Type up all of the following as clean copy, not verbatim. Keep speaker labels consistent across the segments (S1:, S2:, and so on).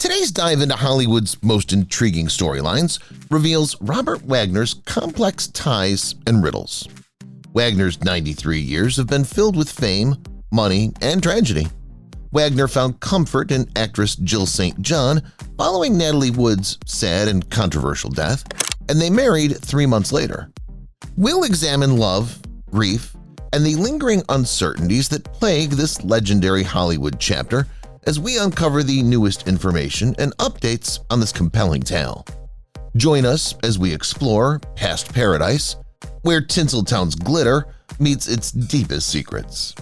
S1: Today's dive into Hollywood's most intriguing storylines reveals Robert Wagner's complex ties and riddles. Wagner's 93 years have been filled with fame, money, and tragedy. Wagner found comfort in actress Jill St. John following Natalie Wood's sad and controversial death, and they married 3 months later. We'll examine love, grief, and the lingering uncertainties that plague this legendary Hollywood chapter as we uncover the newest information and updates on this compelling tale. Join us as we explore past paradise, where Tinseltown's glitter meets its deepest secrets.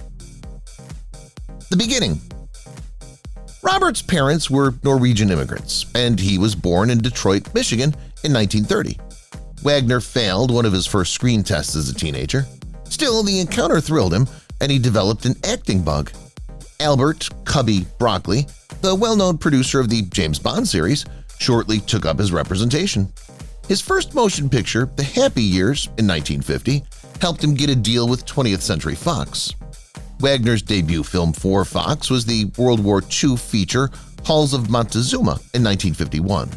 S1: The beginning. Robert's parents were Norwegian immigrants, and he was born in Detroit, Michigan in 1930. Wagner failed one of his first screen tests as a teenager. Still, the encounter thrilled him, and he developed an acting bug. Albert "Cubby" Broccoli, the well-known producer of the James Bond series, shortly took up his representation. His first motion picture, The Happy Years, in 1950, helped him get a deal with 20th Century Fox. Wagner's debut film for Fox was the World War II feature Halls of Montezuma in 1951.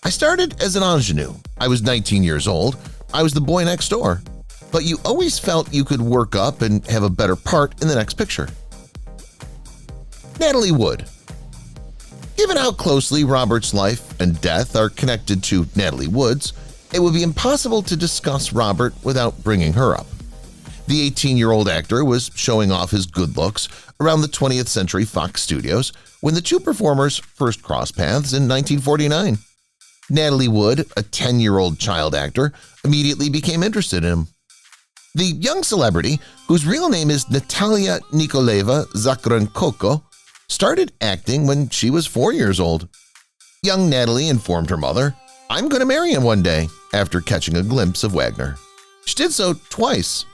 S1: I started as an ingenue. I was 19 years old. I was the boy next door. But you always felt you could work up and have a better part in the next picture. Natalie Wood. Given how closely Robert's life and death are connected to Natalie Wood's, it would be impossible to discuss Robert without bringing her up. The 18-year-old actor was showing off his good looks around the 20th Century Fox studios when the two performers first crossed paths in 1949. Natalie Wood, a 10-year-old child actor, immediately became interested in him. The young celebrity, whose real name is Natalia Nikolaeva Zakrenkoko, started acting when she was 4 years old. Young Natalie informed her mother, "I'm going to marry him one day," after catching a glimpse of Wagner. She did so twice,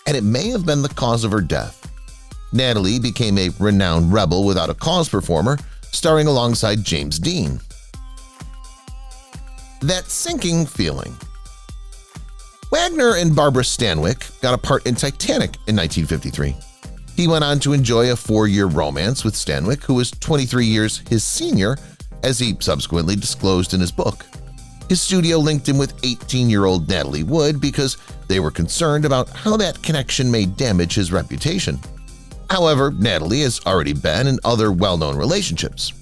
S1: and it may have been the cause of her death. Natalie became a renowned Rebel Without a Cause performer, starring alongside James Dean. That sinking feeling. Wagner and Barbara Stanwyck got a part in Titanic in 1953. He went on to enjoy a 4-year romance with Stanwyck, who was 23 years his senior, as he subsequently disclosed in his book. His studio linked him with 18-year-old Natalie Wood because they were concerned about how that connection may damage his reputation. However, Natalie has already been in other well-known relationships.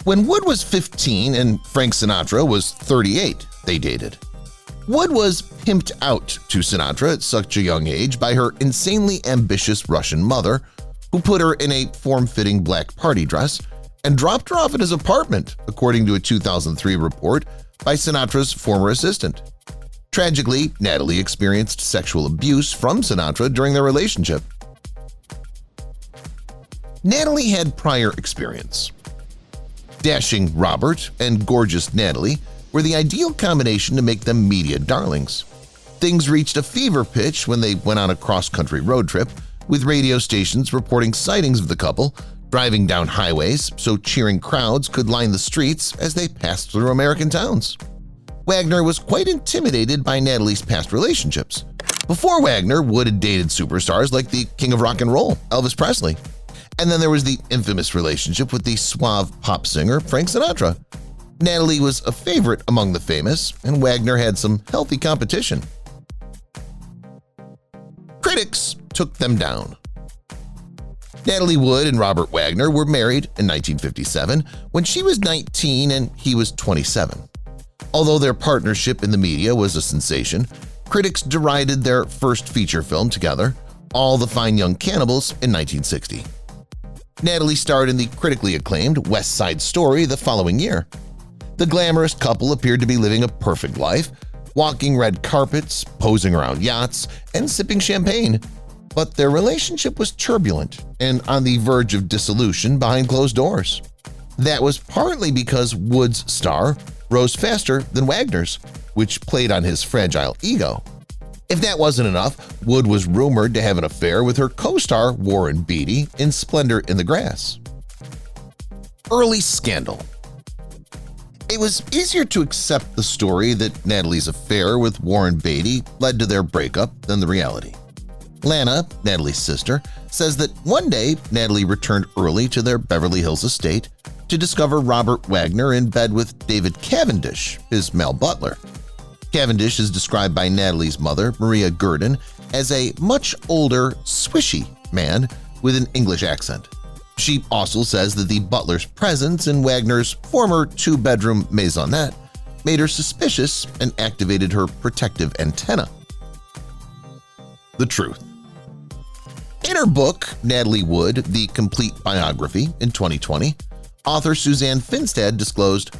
S1: When Wood was 15 and Frank Sinatra was 38, they dated. Wood was pimped out to Sinatra at such a young age by her insanely ambitious Russian mother, who put her in a form-fitting black party dress and dropped her off at his apartment, according to a 2003 report by Sinatra's former assistant. Tragically, Natalie experienced sexual abuse from Sinatra during their relationship. Natalie had prior experience. Dashing Robert and gorgeous Natalie were the ideal combination to make them media darlings. Things reached a fever pitch when they went on a cross-country road trip, with radio stations reporting sightings of the couple driving down highways so cheering crowds could line the streets as they passed through American towns. Wagner was quite intimidated by Natalie's past relationships. Before Wagner, Wood had dated superstars like the king of rock and roll, Elvis Presley. And then there was the infamous relationship with the suave pop singer Frank Sinatra. Natalie was a favorite among the famous, and Wagner had some healthy competition. Critics took them down. Natalie Wood and Robert Wagner were married in 1957 when she was 19 and he was 27. Although their partnership in the media was a sensation, critics derided their first feature film together, All the Fine Young Cannibals, in 1960. Natalie starred in the critically acclaimed West Side Story the following year. The glamorous couple appeared to be living a perfect life, walking red carpets, posing around yachts, and sipping champagne. But their relationship was turbulent and on the verge of dissolution behind closed doors. That was partly because Wood's star rose faster than Wagner's, which played on his fragile ego. If that wasn't enough, Wood was rumored to have an affair with her co-star Warren Beatty in Splendor in the Grass. Early scandal. It was easier to accept the story that Natalie's affair with Warren Beatty led to their breakup than the reality. Lana, Natalie's sister, says that one day Natalie returned early to their Beverly Hills estate, to discover Robert Wagner in bed with David Cavendish, his male butler. Cavendish is described by Natalie's mother, Maria Gurdon, as a much older, swishy man with an English accent. She also says that the butler's presence in Wagner's former two-bedroom maisonette made her suspicious and activated her protective antenna. The truth. In her book, Natalie Wood, The Complete Biography, in 2020, author Suzanne Finstad disclosed,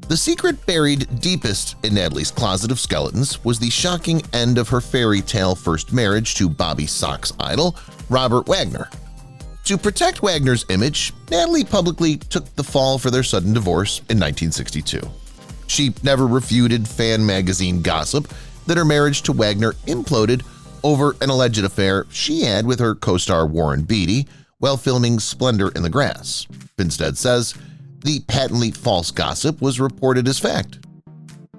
S1: "The secret buried deepest in Natalie's closet of skeletons was the shocking end of her fairy tale first marriage to Bobby Sock's idol, Robert Wagner. To protect Wagner's image, Natalie publicly took the fall for their sudden divorce in 1962. She never refuted fan magazine gossip that her marriage to Wagner imploded over an alleged affair she had with her co-star Warren Beatty while filming Splendor in the Grass." Finstad says, "The patently false gossip was reported as fact.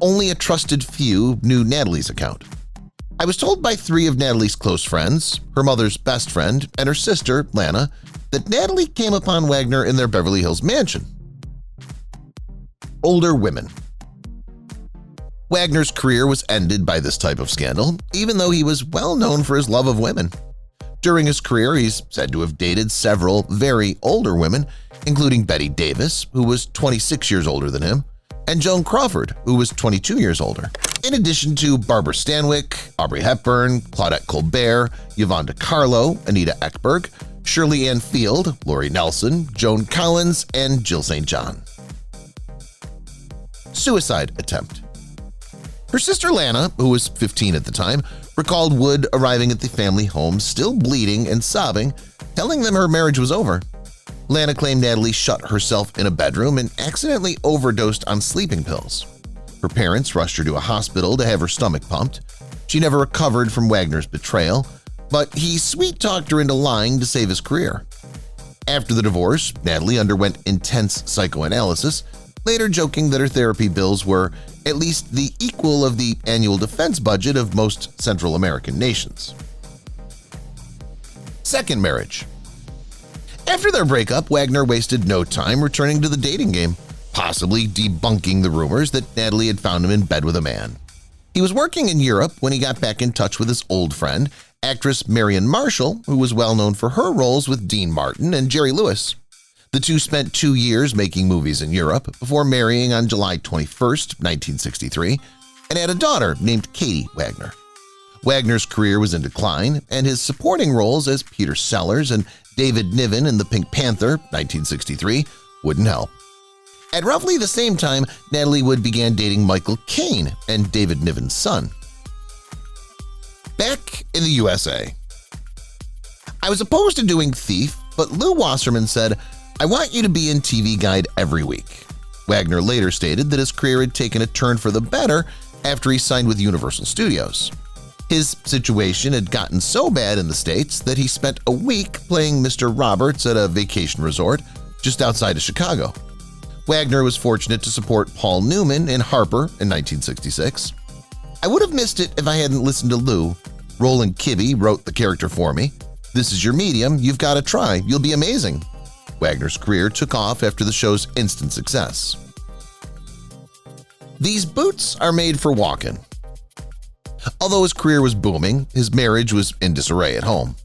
S1: Only a trusted few knew Natalie's account. I was told by 3 of Natalie's close friends, her mother's best friend, and her sister, Lana, that Natalie came upon Wagner in their Beverly Hills mansion." Older women. Wagner's career was ended by this type of scandal, even though he was well known for his love of women. During his career, he's said to have dated several very older women, including Betty Davis, who was 26 years older than him, and Joan Crawford, who was 22 years older, in addition to Barbara Stanwyck, Audrey Hepburn, Claudette Colbert, Yvonne DiCarlo, Anita Ekberg, Shirley Ann Field, Laurie Nelson, Joan Collins, and Jill St. John. Suicide attempt. Her sister Lana, who was 15 at the time, recalled Wood arriving at the family home still bleeding and sobbing, telling them her marriage was over. Lana claimed Natalie shut herself in a bedroom and accidentally overdosed on sleeping pills. Her parents rushed her to a hospital to have her stomach pumped. She never recovered from Wagner's betrayal, but he sweet-talked her into lying to save his career. After the divorce, Natalie underwent intense psychoanalysis, later joking that her therapy bills were at least the equal of the annual defense budget of most Central American nations. Second marriage. After their breakup, Wagner wasted no time returning to the dating game, possibly debunking the rumors that Natalie had found him in bed with a man. He was working in Europe when he got back in touch with his old friend, actress Marion Marshall, who was well known for her roles with Dean Martin and Jerry Lewis. The two spent 2 years making movies in Europe before marrying on July 21, 1963, and had a daughter named Katie Wagner. Wagner's career was in decline, and his supporting roles as Peter Sellers and David Niven in The Pink Panther, 1963, wouldn't help. At roughly the same time, Natalie Wood began dating Michael Caine and David Niven's son. Back in the USA. I was opposed to doing Thief, but Lou Wasserman said, "I want you to be in TV Guide every week." Wagner later stated that his career had taken a turn for the better after he signed with Universal Studios. His situation had gotten so bad in the States that he spent a week playing Mr. Roberts at a vacation resort just outside of Chicago. Wagner was fortunate to support Paul Newman in Harper in 1966. "I would have missed it if I hadn't listened to Lou. Roland Kibbe wrote the character for me. This is your medium, you've got to try, you'll be amazing." Wagner's career took off after the show's instant success. These boots are made for walking. Although his career was booming, his marriage was in disarray at home.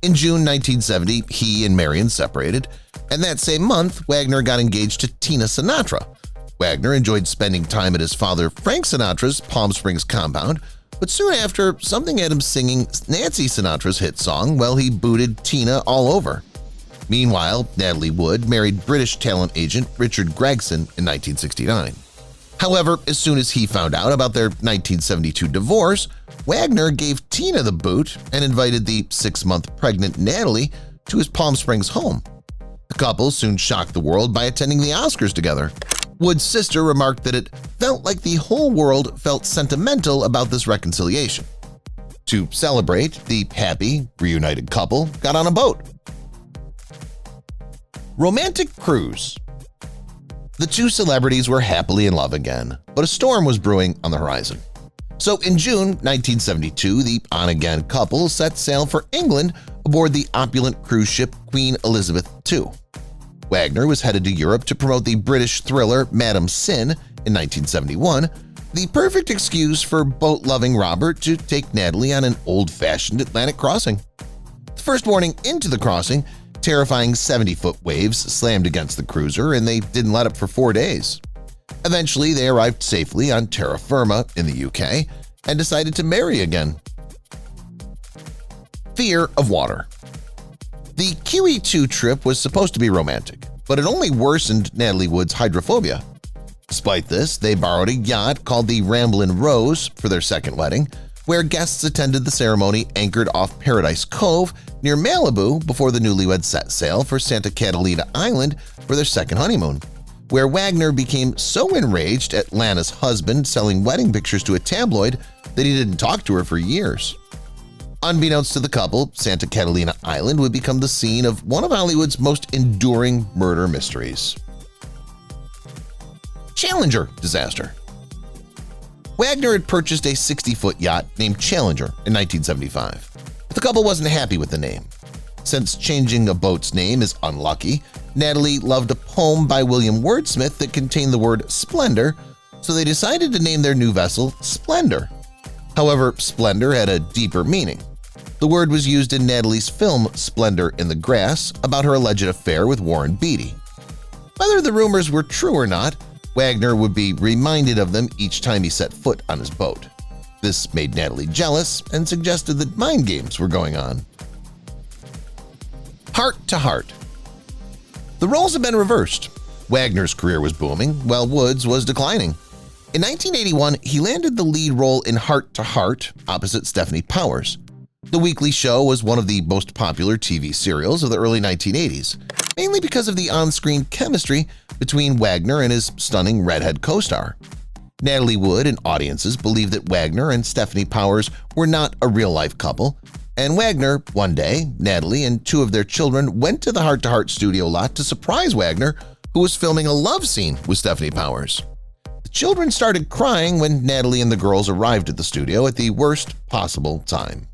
S1: In June 1970, he and Marion separated, and that same month, Wagner got engaged to Tina Sinatra. Wagner enjoyed spending time at his father Frank Sinatra's Palm Springs compound, but soon after, something had him singing Nancy Sinatra's hit song while he booted Tina all over. Meanwhile, Natalie Wood married British talent agent Richard Gregson in 1969. However, as soon as he found out about their 1972 divorce, Wagner gave Tina the boot and invited the 6-month pregnant Natalie to his Palm Springs home. The couple soon shocked the world by attending the Oscars together. Wood's sister remarked that it felt like the whole world felt sentimental about this reconciliation. To celebrate, the happy, reunited couple got on a boat. Romantic cruise. The two celebrities were happily in love again, but a storm was brewing on the horizon. So in June 1972, the on-again couple set sail for England aboard the opulent cruise ship Queen Elizabeth II. Wagner was headed to Europe to promote the British thriller Madame Sin in 1971, the perfect excuse for boat-loving Robert to take Natalie on an old-fashioned Atlantic crossing. The first morning into the crossing, terrifying 70-foot waves slammed against the cruiser and they didn't let up for 4 days. Eventually, they arrived safely on terra firma in the UK and decided to marry again. Fear of water. The QE2 trip was supposed to be romantic, but it only worsened Natalie Wood's hydrophobia. Despite this, they borrowed a yacht called the Ramblin' Rose for their second wedding, where guests attended the ceremony anchored off Paradise Cove near Malibu before the newlyweds set sail for Santa Catalina Island for their second honeymoon, where Wagner became so enraged at Lana's husband selling wedding pictures to a tabloid that he didn't talk to her for years. Unbeknownst to the couple, Santa Catalina Island would become the scene of one of Hollywood's most enduring murder mysteries. Challenger disaster. Wagner had purchased a 60-foot yacht named Challenger in 1975, but the couple wasn't happy with the name. Since changing a boat's name is unlucky, Natalie loved a poem by William Wordsmith that contained the word splendor, so they decided to name their new vessel Splendor. However, splendor had a deeper meaning. The word was used in Natalie's film Splendor in the Grass about her alleged affair with Warren Beatty. Whether the rumors were true or not, Wagner would be reminded of them each time he set foot on his boat. This made Natalie jealous and suggested that mind games were going on. Heart to Heart. The roles have been reversed. Wagner's career was booming, while Wood's was declining. In 1981, he landed the lead role in Heart to Heart opposite Stephanie Powers. The weekly show was one of the most popular TV serials of the early 1980s, mainly because of the on-screen chemistry between Wagner and his stunning redhead co-star. Natalie Wood and audiences believed that Wagner and Stephanie Powers were not a real-life couple, and Wagner, one day, Natalie and 2 of their children went to the Heart to Heart studio lot to surprise Wagner, who was filming a love scene with Stephanie Powers. The children started crying when Natalie and the girls arrived at the studio at the worst possible time.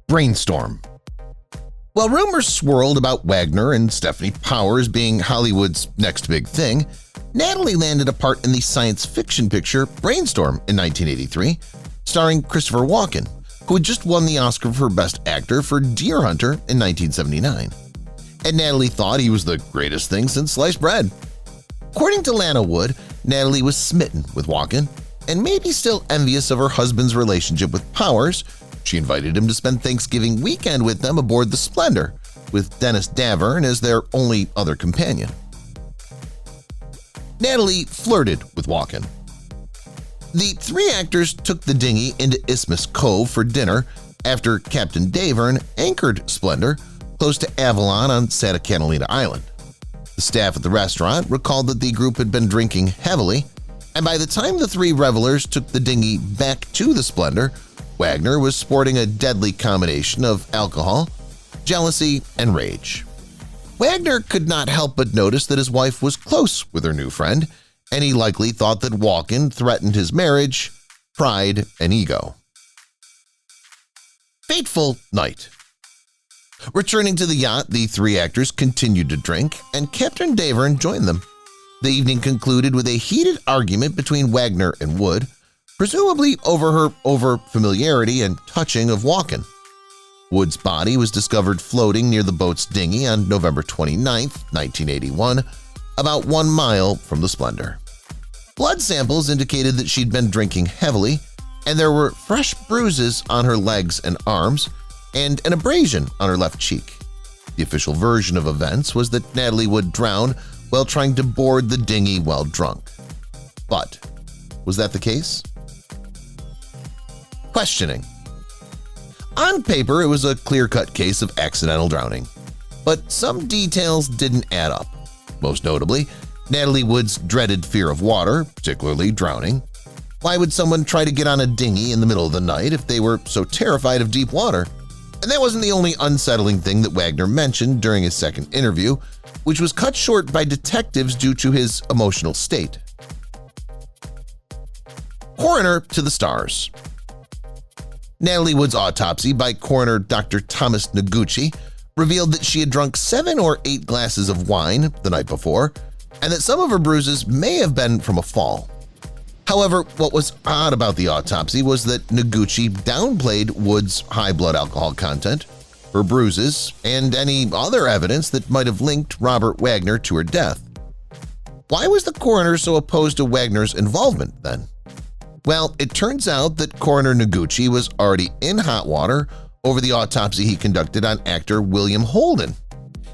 S1: Brainstorm. While rumors swirled about Wagner and Stephanie Powers being Hollywood's next big thing, Natalie landed a part in the science fiction picture Brainstorm in 1983, starring Christopher Walken, who had just won the Oscar for Best Actor for Deer Hunter in 1979. And Natalie thought he was the greatest thing since sliced bread. According to Lana Wood, Natalie was smitten with Walken and maybe still envious of her husband's relationship with Powers. She invited him to spend Thanksgiving weekend with them aboard the Splendor, with Dennis Davern as their only other companion. Natalie flirted with Walken. The 3 actors took the dinghy into Isthmus Cove for dinner after Captain Davern anchored Splendor close to Avalon on Santa Catalina Island. The staff at the restaurant recalled that the group had been drinking heavily, and by the time the 3 revelers took the dinghy back to the Splendor, Wagner was sporting a deadly combination of alcohol, jealousy, and rage. Wagner could not help but notice that his wife was close with her new friend, and he likely thought that Walken threatened his marriage, pride, and ego. Fateful night. Returning to the yacht, the 3 actors continued to drink, and Captain Davern joined them. The evening concluded with a heated argument between Wagner and Wood, presumably over her over-familiarity and touching of Walken. Wood's body was discovered floating near the boat's dinghy on November 29, 1981, about 1 mile from the Splendor. Blood samples indicated that she'd been drinking heavily, and there were fresh bruises on her legs and arms and an abrasion on her left cheek. The official version of events was that Natalie Wood drowned while trying to board the dinghy while drunk. But was that the case? Questioning. On paper, it was a clear-cut case of accidental drowning, but some details didn't add up. Most notably, Natalie Wood's dreaded fear of water, particularly drowning. Why would someone try to get on a dinghy in the middle of the night if they were so terrified of deep water? And that wasn't the only unsettling thing that Wagner mentioned during his second interview, which was cut short by detectives due to his emotional state. Coroner to the stars. Natalie Wood's autopsy by coroner Dr. Thomas Noguchi revealed that she had drunk 7 or 8 glasses of wine the night before and that some of her bruises may have been from a fall. However, what was odd about the autopsy was that Noguchi downplayed Wood's high blood alcohol content, her bruises, and any other evidence that might have linked Robert Wagner to her death. Why was the coroner so opposed to Wagner's involvement then? Well, it turns out that Coroner Noguchi was already in hot water over the autopsy he conducted on actor William Holden.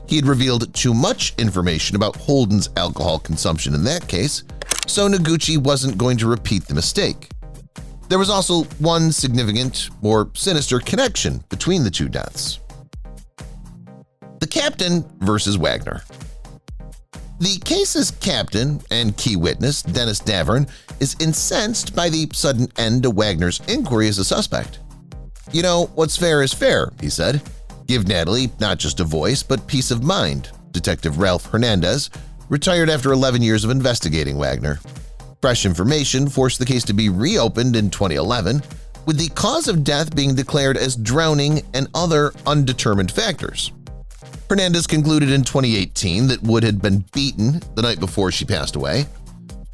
S1: He had revealed too much information about Holden's alcohol consumption in that case, so Noguchi wasn't going to repeat the mistake. There was also one significant, more sinister connection between the two deaths. The captain versus Wagner. The case's captain and key witness, Dennis Davern, is incensed by the sudden end to Wagner's inquiry as a suspect. "You know, what's fair is fair," he said. "Give Natalie not just a voice, but peace of mind." Detective Ralph Hernandez, retired after 11 years of investigating Wagner. Fresh information forced the case to be reopened in 2011, with the cause of death being declared as drowning and other undetermined factors. Hernandez concluded in 2018 that Wood had been beaten the night before she passed away.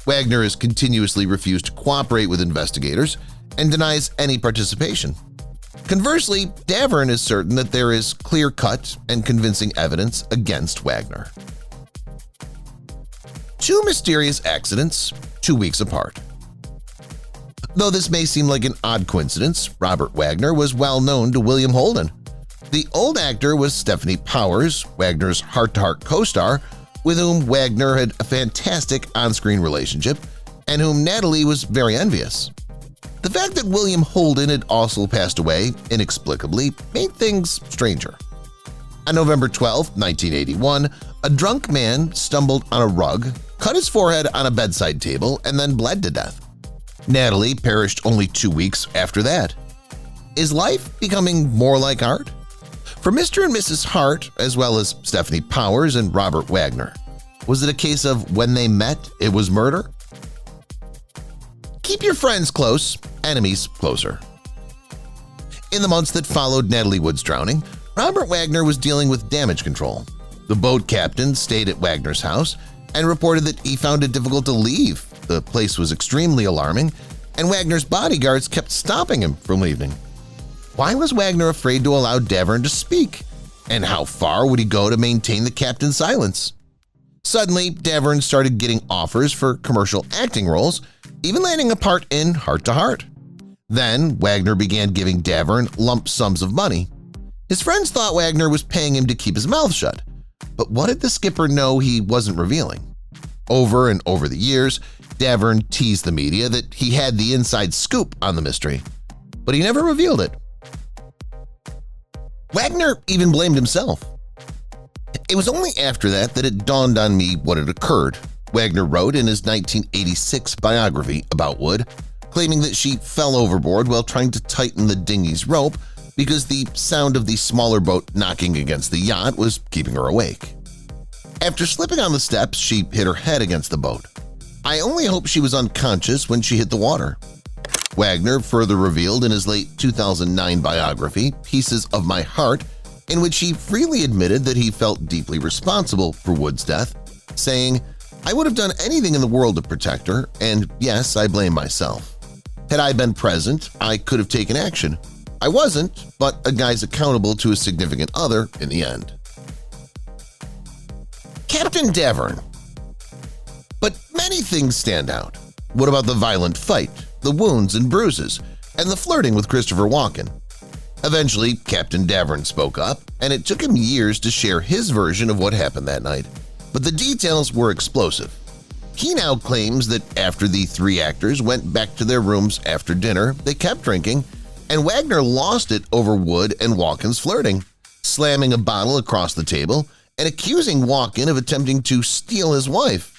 S1: Wagner has continuously refused to cooperate with investigators and denies any participation. Conversely, Davern is certain that there is clear-cut and convincing evidence against Wagner. 2 mysterious accidents 2 weeks apart. Though this may seem like an odd coincidence, Robert Wagner was well known to William Holden. The old actor was Stephanie Powers, Wagner's heart-to-heart co-star, with whom Wagner had a fantastic on-screen relationship and whom Natalie was very envious. The fact that William Holden had also passed away inexplicably made things stranger. On November 12, 1981, a drunk man stumbled on a rug, cut his forehead on a bedside table, and then bled to death. Natalie perished only 2 weeks after that. Is life becoming more like art? For Mr. and Mrs. Hart, as well as Stephanie Powers and Robert Wagner, was it a case of when they met, it was murder? Keep your friends close, enemies closer. In the months that followed Natalie Wood's drowning, Robert Wagner was dealing with damage control. The boat captain stayed at Wagner's house and reported that he found it difficult to leave. The place was extremely alarming, and Wagner's bodyguards kept stopping him from leaving. Why was Wagner afraid to allow Davern to speak? And how far would he go to maintain the captain's silence? Suddenly, Davern started getting offers for commercial acting roles, even landing a part in Heart to Heart. Then, Wagner began giving Davern lump sums of money. His friends thought Wagner was paying him to keep his mouth shut. But what did the skipper know he wasn't revealing? Over and over the years, Davern teased the media that he had the inside scoop on the mystery, but he never revealed it. Wagner even blamed himself. It was only after that it dawned on me what had occurred, Wagner wrote in his 1986 biography about Wood, claiming that she fell overboard while trying to tighten the dinghy's rope because the sound of the smaller boat knocking against the yacht was keeping her awake. After slipping on the steps, she hit her head against the boat. I only hope she was unconscious when she hit the water. Wagner further revealed in his late 2009 biography, Pieces of My Heart, in which he freely admitted that he felt deeply responsible for Wood's death, saying, "I would have done anything in the world to protect her, and yes, I blame myself. Had I been present, I could have taken action. I wasn't, but a guy's accountable to his significant other in the end." Captain Davern. But many things stand out. What about the violent fight, the wounds and bruises, and the flirting with Christopher Walken? Eventually, Captain Davern spoke up, and it took him years to share his version of what happened that night. But the details were explosive. He now claims that after the 3 actors went back to their rooms after dinner, they kept drinking, and Wagner lost it over Wood and Walken's flirting, slamming a bottle across the table and accusing Walken of attempting to steal his wife.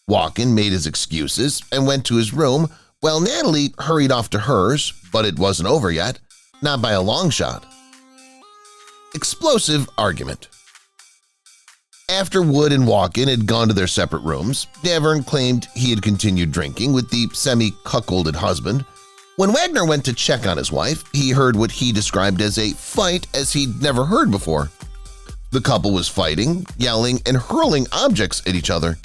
S1: Walken made his excuses and went to his room while Natalie hurried off to hers, but it wasn't over yet, not by a long shot. Explosive argument. After Wood and Walken had gone to their separate rooms, Davern claimed he had continued drinking with the semi-cuckolded husband. When Wagner went to check on his wife, he heard what he described as a fight as he'd never heard before. The couple was fighting, yelling, and hurling objects at each other.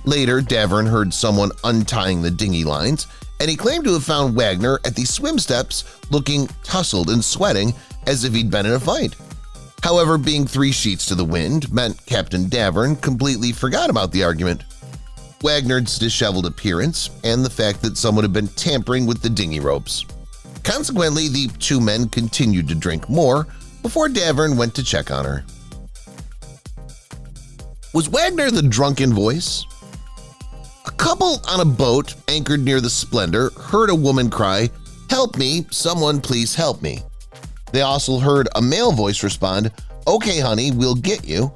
S1: Later, Davern heard someone untying the dinghy lines, and he claimed to have found Wagner at the swim steps looking tousled and sweating as if he'd been in a fight. However, being 3 sheets to the wind meant Captain Davern completely forgot about the argument. Wagner's disheveled appearance and the fact that someone had been tampering with the dinghy ropes. Consequently, the 2 men continued to drink more before Davern went to check on her. Was Wagner the drunken voice? A couple on a boat anchored near the Splendor heard a woman cry, "Help me, someone please help me." They also heard a male voice respond, "Okay honey, we'll get you,"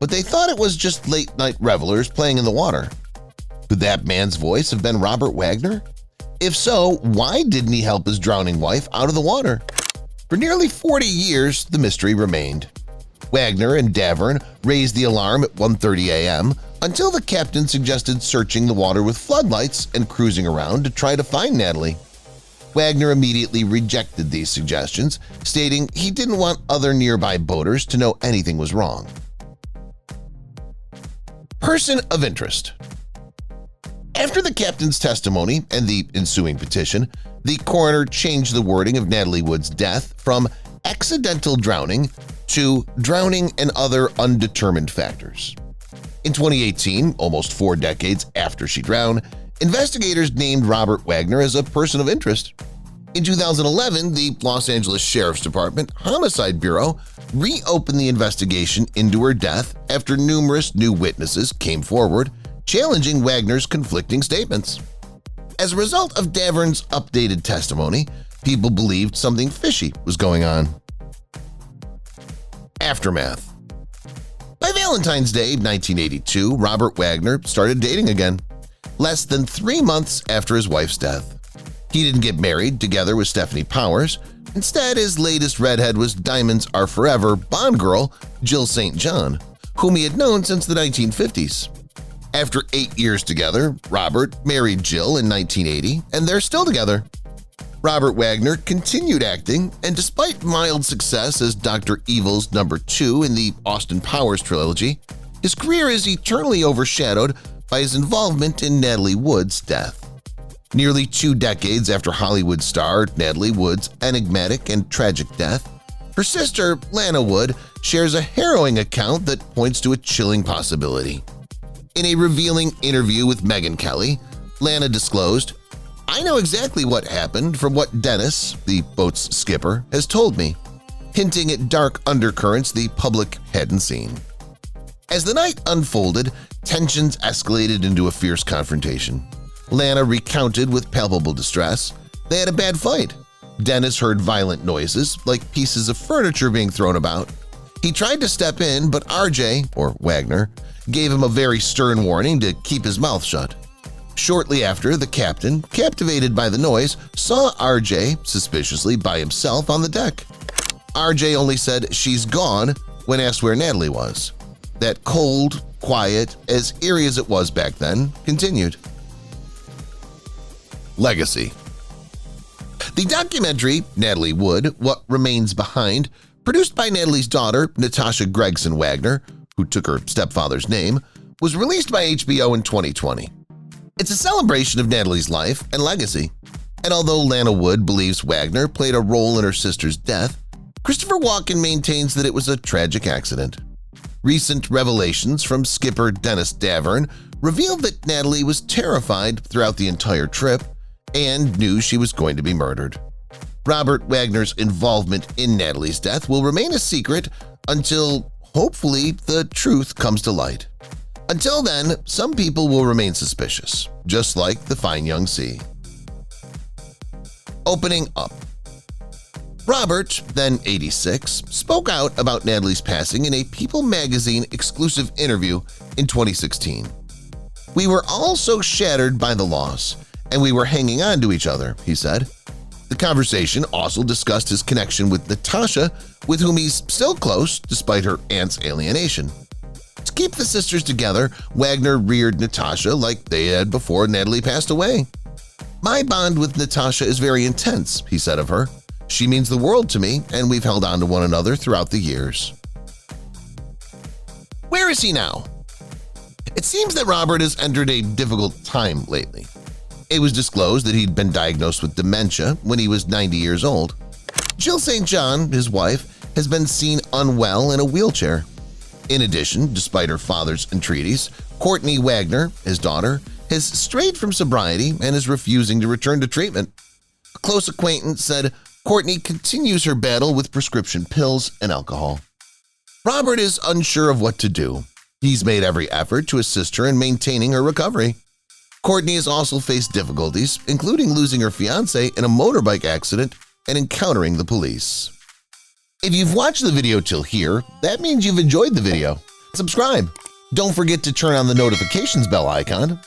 S1: but they thought it was just late-night revelers playing in the water. Could that man's voice have been Robert Wagner? If so, why didn't he help his drowning wife out of the water? For nearly 40 years, the mystery remained. Wagner and Davern raised the alarm at 1:30 a.m. until the captain suggested searching the water with floodlights and cruising around to try to find Natalie. Wagner immediately rejected these suggestions, stating he didn't want other nearby boaters to know anything was wrong. Person of interest. After the captain's testimony and the ensuing petition, the coroner changed the wording of Natalie Wood's death from accidental drowning to drowning and other undetermined factors. In 2018, almost 4 decades after she drowned, investigators named Robert Wagner as a person of interest. In 2011, the Los Angeles Sheriff's Department Homicide Bureau reopened the investigation into her death after numerous new witnesses came forward, challenging Wagner's conflicting statements. As a result of Davern's updated testimony, people believed something fishy was going on. Aftermath. By Valentine's Day 1982, Robert Wagner started dating again, less than 3 months after his wife's death. He didn't get married together with Stephanie Powers. Instead, his latest redhead was Diamonds Are Forever Bond girl Jill St. John, whom he had known since the 1950s. After 8 years together, Robert married Jill in 1980, and they're still together. Robert Wagner continued acting, and despite mild success as Dr. Evil's number 2 in the Austin Powers trilogy, his career is eternally overshadowed by his involvement in Natalie Wood's death. Nearly 2 decades after Hollywood star Natalie Wood's enigmatic and tragic death, her sister, Lana Wood, shares a harrowing account that points to a chilling possibility. In a revealing interview with Megyn Kelly, Lana disclosed, "I know exactly what happened from what Dennis, the boat's skipper, has told me," hinting at dark undercurrents the public hadn't seen. As the night unfolded, tensions escalated into a fierce confrontation. Lana recounted with palpable distress they had a bad fight. Dennis heard violent noises, like pieces of furniture being thrown about. He tried to step in, but RJ, or Wagner, gave him a very stern warning to keep his mouth shut. Shortly after, the captain, captivated by the noise, saw RJ suspiciously by himself on the deck. RJ only said, "She's gone," when asked where Natalie was. That cold, quiet, as eerie as it was back then, continued. Legacy. The documentary, Natalie Wood, What Remains Behind, produced by Natalie's daughter, Natasha Gregson Wagner, who took her stepfather's name, was released by HBO in 2020. It's a celebration of Natalie's life and legacy. And although Lana Wood believes Wagner played a role in her sister's death, Christopher Walken maintains that it was a tragic accident. Recent revelations from skipper Dennis Davern revealed that Natalie was terrified throughout the entire trip and knew she was going to be murdered. Robert Wagner's involvement in Natalie's death will remain a secret until, hopefully, the truth comes to light. Until then, some people will remain suspicious, just like the fine young sea. Opening up. Robert, then 86, spoke out about Natalie's passing in a People magazine exclusive interview in 2016. "We were all so shattered by the loss, and we were hanging on to each other," he said. The conversation also discussed his connection with Natasha, with whom he's still close despite her aunt's alienation. To keep the sisters together, Wagner reared Natasha like they had before Natalie passed away. "My bond with Natasha is very intense," he said of her. "She means the world to me, and we've held on to one another throughout the years." Where is he now? It seems that Robert has entered a difficult time lately. It was disclosed that he'd been diagnosed with dementia when he was 90 years old. Jill St. John, his wife, has been seen unwell in a wheelchair. In addition, despite her father's entreaties, Courtney Wagner, his daughter, has strayed from sobriety and is refusing to return to treatment. A close acquaintance said Courtney continues her battle with prescription pills and alcohol. Robert is unsure of what to do. He's made every effort to assist her in maintaining her recovery. Courtney has also faced difficulties, including losing her fiancé in a motorbike accident and encountering the police. If you've watched the video till here, that means you've enjoyed the video. Subscribe. Don't forget to turn on the notifications bell icon